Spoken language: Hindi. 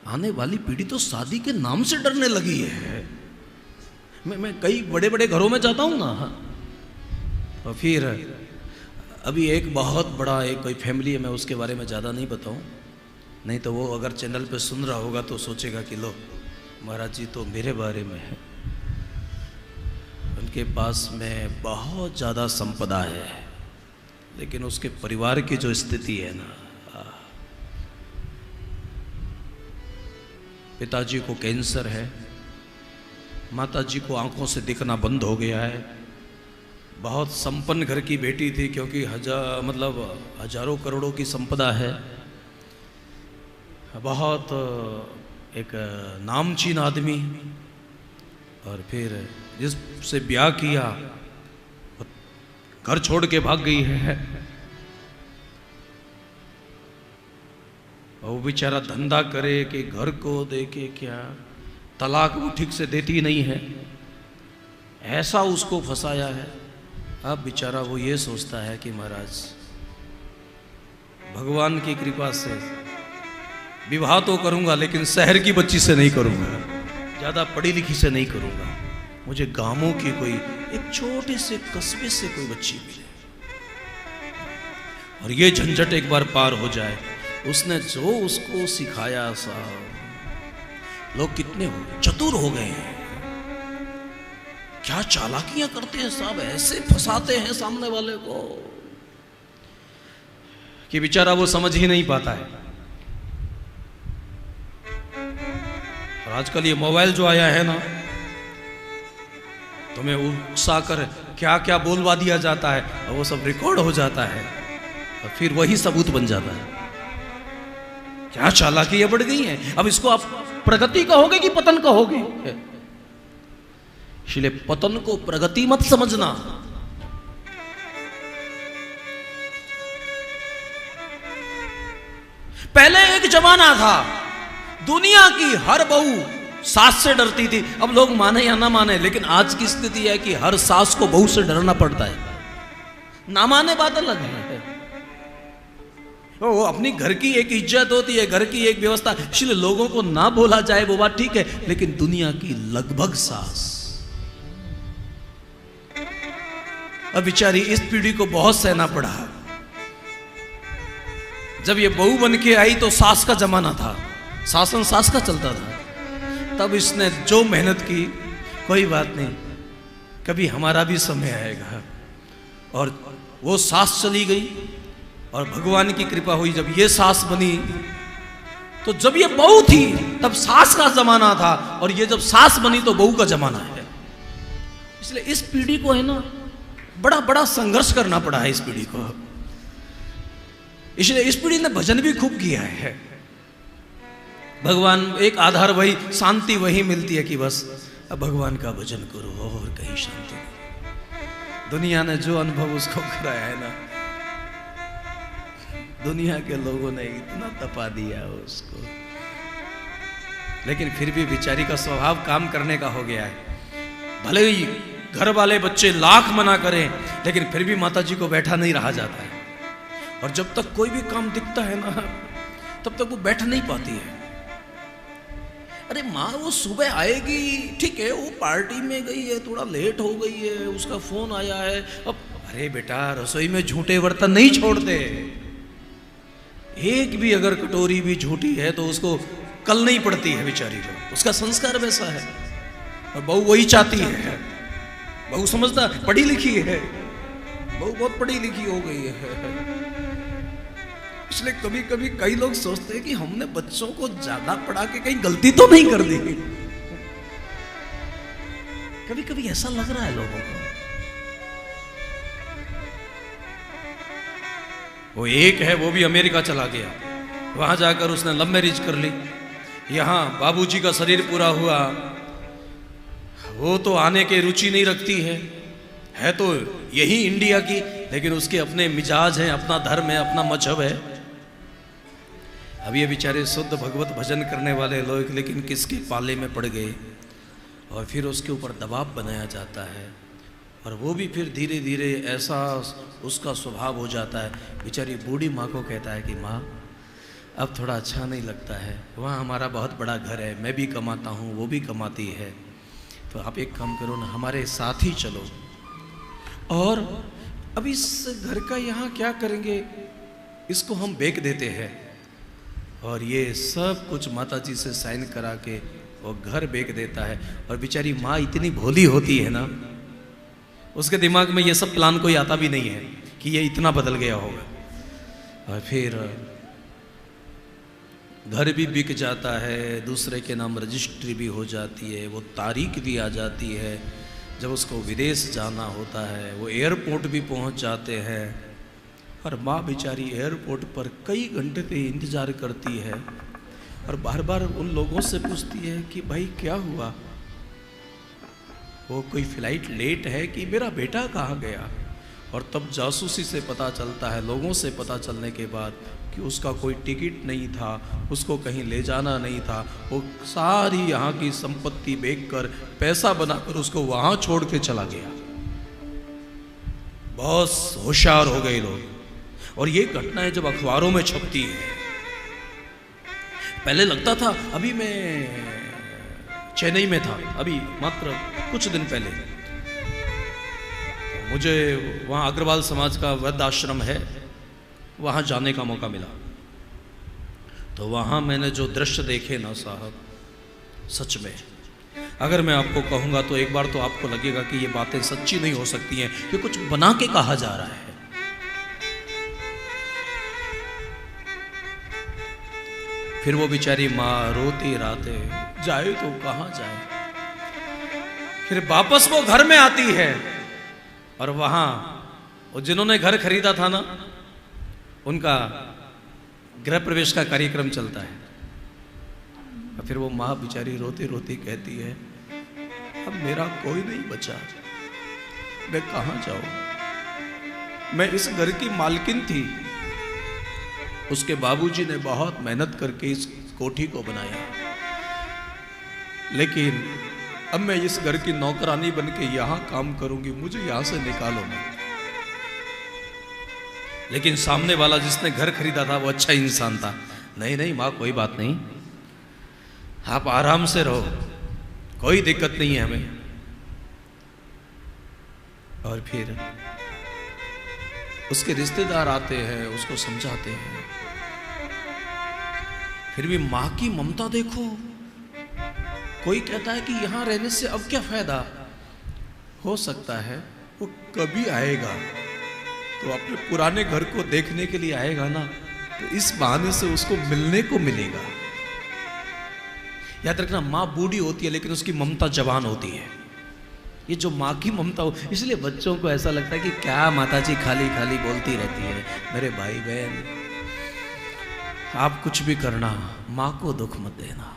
आने वाली पीढ़ी तो शादी के नाम से डरने लगी है। मैं कई बड़े बड़े घरों में जाता हूँ ना, और फिर अभी एक बहुत बड़ा एक कोई फैमिली है, मैं उसके बारे में ज़्यादा नहीं बताऊँ, नहीं तो वो अगर चैनल पे सुन रहा होगा तो सोचेगा कि लो महाराज जी तो मेरे बारे में है। उनके पास में बहुत ज़्यादा संपदा है, लेकिन उसके परिवार की जो स्थिति है ना, पिताजी को कैंसर है, माताजी को आंखों से दिखना बंद हो गया है। बहुत संपन्न घर की बेटी थी, क्योंकि हजारों करोड़ों की संपदा है। बहुत एक नामचीन आदमी, और फिर जिससे ब्याह किया घर छोड़ के भाग गई है। वो बेचारा धंधा करे कि घर को देके क्या, तलाक वो ठीक से देती नहीं है, ऐसा उसको फंसाया है। अब बेचारा वो ये सोचता है कि महाराज भगवान की कृपा से विवाह तो करूंगा, लेकिन शहर की बच्ची से नहीं करूंगा, ज़्यादा पढ़ी लिखी से नहीं करूंगा, मुझे गांवों की कोई एक छोटे से कस्बे से कोई बच्ची मिले, और ये झंझट एक बार पार हो जाए। उसने जो उसको सिखाया साहब, लोग कितने चतुर हो गए हैं, क्या चालाकियां करते हैं साहब, ऐसे फंसाते हैं सामने वाले को कि बेचारा वो समझ ही नहीं पाता है। और आजकल ये मोबाइल जो आया है ना, तुम्हें उकसा कर क्या क्या बोलवा दिया जाता है, और वो सब रिकॉर्ड हो जाता है, और फिर वही सबूत बन जाता है। क्या चालाकियां बढ़ गई हैं। अब इसको आप प्रगति कहोगे कि पतन कहोगे? इसलिए पतन को प्रगति मत समझना। पहले एक जमाना था, दुनिया की हर बहू सास से डरती थी। अब लोग माने या ना माने, लेकिन आज की स्थिति है कि हर सास को बहू से डरना पड़ता है। ना माने बात अलग है, वो अपनी घर की एक इज्जत होती है, घर की एक व्यवस्था, इसलिए लोगों को ना बोला जाए वो बात ठीक है, लेकिन दुनिया की लगभग सास, अब बेचारी इस पीढ़ी को बहुत सहना पड़ा। जब ये बहू बन के आई तो सास का जमाना था, शासन सास का चलता था, तब इसने जो मेहनत की, कोई बात नहीं, कभी हमारा भी समय आएगा। और वो सास चली गई, और भगवान की कृपा हुई, जब ये सास बनी, तो जब ये बहू थी तब सास का जमाना था, और ये जब सास बनी तो बहू का जमाना है। इसलिए इस पीढ़ी को है ना बड़ा बड़ा संघर्ष करना पड़ा है इस पीढ़ी को। इसलिए इस पीढ़ी ने भजन भी खूब किया है। भगवान एक आधार वही, शांति वही मिलती है कि बस अब भगवान का भजन करो और कहीं शांति नहीं। दुनिया ने जो अनुभव उसको कराया है ना, दुनिया के लोगों ने इतना तपा दिया उसको, लेकिन फिर भी बेचारी का स्वभाव काम करने का हो गया है। भले ही घर वाले बच्चे लाख मना करें, लेकिन फिर भी माताजी को बैठा नहीं रहा जाता है। और जब तक कोई भी काम दिखता है ना, तब तक वो बैठ नहीं पाती है। अरे माँ वो सुबह आएगी, ठीक है, वो पार्टी में गई है, थोड़ा लेट हो गई है, उसका फोन आया है, अब अरे बेटा रसोई में झूठे बर्तन नहीं छोड़ते, एक भी अगर कटोरी भी झूठी है तो उसको कल नहीं पड़ती है बेचारी को, उसका संस्कार वैसा है। और बहू वही चाहती है, बहू समझता पढ़ी लिखी है, बहू बहुत पढ़ी लिखी हो गई है। इसलिए कभी कभी कई लोग सोचते हैं कि हमने बच्चों को ज्यादा पढ़ा के कहीं गलती तो नहीं कर दी। कभी कभी ऐसा लग रहा है लोगों को। वो एक है, वो भी अमेरिका चला गया, वहां जाकर उसने लव मैरिज कर ली। यहां बाबूजी का शरीर पूरा हुआ, वो तो आने के रुचि नहीं रखती है तो यही इंडिया की, लेकिन उसके अपने मिजाज हैं, अपना धर्म है, अपना मजहब है। अब ये बेचारे शुद्ध भगवत भजन करने वाले लोग लेकिन किसके पाले में पड़ गए, और फिर उसके ऊपर दबाव बनाया जाता है, और वो भी फिर धीरे धीरे ऐसा उसका स्वभाव हो जाता है। बेचारी बूढ़ी माँ को कहता है कि माँ अब थोड़ा अच्छा नहीं लगता है। वहाँ हमारा बहुत बड़ा घर है, मैं भी कमाता हूँ, वो भी कमाती है, तो आप एक काम करो ना, हमारे साथ ही चलो। और अब इस घर का यहाँ क्या करेंगे, इसको हम बेच देते हैं। और ये सब कुछ माता जी से साइन करा के वो घर बेच देता है। और बेचारी माँ इतनी भोली होती है ना, उसके दिमाग में ये सब प्लान कोई आता भी नहीं है कि ये इतना बदल गया होगा। और फिर घर भी बिक जाता है, दूसरे के नाम रजिस्ट्री भी हो जाती है, वो तारीख भी आ जाती है। जब उसको विदेश जाना होता है, वो एयरपोर्ट भी पहुंच जाते हैं। और माँ बेचारी एयरपोर्ट पर कई घंटे से इंतज़ार करती है और बार बार उन लोगों से पूछती है कि भाई क्या हुआ, वो कोई फ्लाइट लेट है कि मेरा बेटा कहाँ गया। और तब जासूसी से पता चलता है, लोगों से पता चलने के बाद, कि उसका कोई टिकट नहीं था, उसको कहीं ले जाना नहीं था, वो सारी यहाँ की संपत्ति बेचकर पैसा बनाकर उसको वहाँ छोड़ के चला गया। बहुत होशियार हो गए लोग। और ये घटनाएं जब अखबारों में छपती है, पहले लगता था, अभी मैं चेन्नई में था, अभी मात्र कुछ दिन पहले, मुझे वहाँ अग्रवाल समाज का वृद्ध आश्रम है, वहाँ जाने का मौका मिला। तो वहाँ मैंने जो दृश्य देखे ना साहब, सच में अगर मैं आपको कहूँगा तो एक बार तो आपको लगेगा कि ये बातें सच्ची नहीं हो सकती हैं, कि कुछ बना के कहा जा रहा है। फिर वो बेचारी माँ रोती राते जाए तो कहाँ जाए। फिर वापस वो घर में आती है और वहाँ वो जिन्होंने घर खरीदा था ना, उनका गृह प्रवेश का कार्यक्रम चलता है। और फिर वो माँ बेचारी रोती रोती कहती है, अब मेरा कोई नहीं बचा, मैं कहाँ जाऊँ। मैं इस घर की मालकिन थी, उसके बाबूजी ने बहुत मेहनत करके इस कोठी को बनाया, लेकिन अब मैं इस घर की नौकरानी बन के यहाँ काम करूंगी, मुझे यहाँ से निकालो मत। लेकिन सामने वाला जिसने घर खरीदा था वो अच्छा इंसान था। नहीं नहीं माँ, कोई बात नहीं, आप आराम से रहो, कोई दिक्कत नहीं है हमें। और फिर उसके रिश्तेदार आते हैं, उसको समझाते हैं, फिर भी माँ की ममता देखो। कोई कहता है कि यहाँ रहने से अब क्या फायदा, हो सकता है वो कभी आएगा तो अपने पुराने घर को देखने के लिए आएगा ना, तो इस बहाने से उसको मिलने को मिलेगा। याद रखना, माँ बूढ़ी होती है लेकिन उसकी ममता जवान होती है। ये जो माँ की ममता हो, इसलिए बच्चों को ऐसा लगता है कि क्या माताजी खाली खाली बोलती रहती है। मेरे भाई बहन, आप कुछ भी करना, माँ को दुख मत देना।